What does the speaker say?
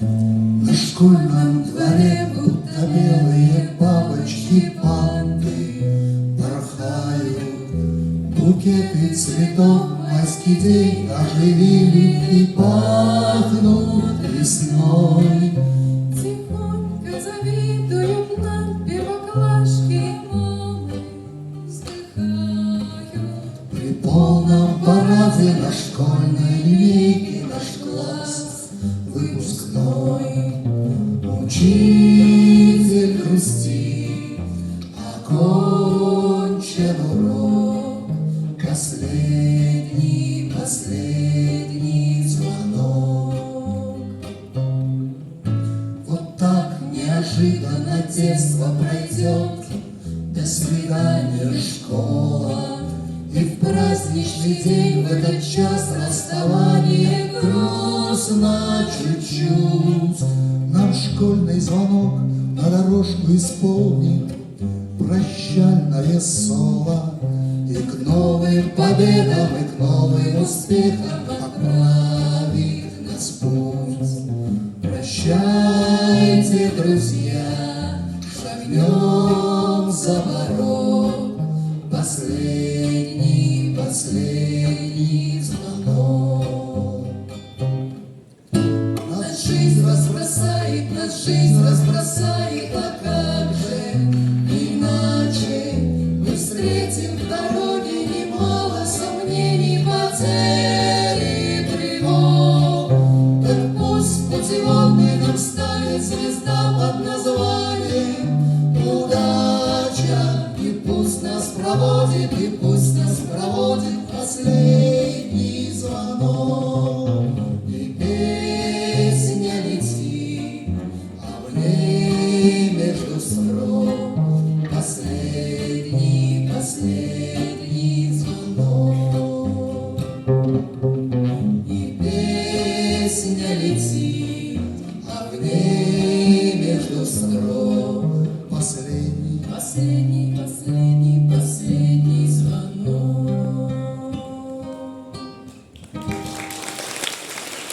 На школьном дворе будто белые бабочки-панты порхают. Букеты цветов, майский день оживили и пахнут весной. Тихонько завидуют нам первоклашки, мамы вздыхают. При полном параде на школьной линейке наш класс выпускной. Учитель грустит, окончен урок, последний звонок. Вот так неожиданно детство пройдет, до свидания, школа. И в праздничный день, в этот час расставания, грустно чуть-чуть. Нам школьный звонок на дорожку исполнит прощальное соло. И к новым победам, и к новым успехам отправит нас путь. Прощайте, друзья, шагнем за порог. Последний звонок. Нас жизнь разбросает, а как же иначе? Мы встретим в дороге немало сомнений, потерь и тревог. Так пусть путеводной нам станет звезда под названием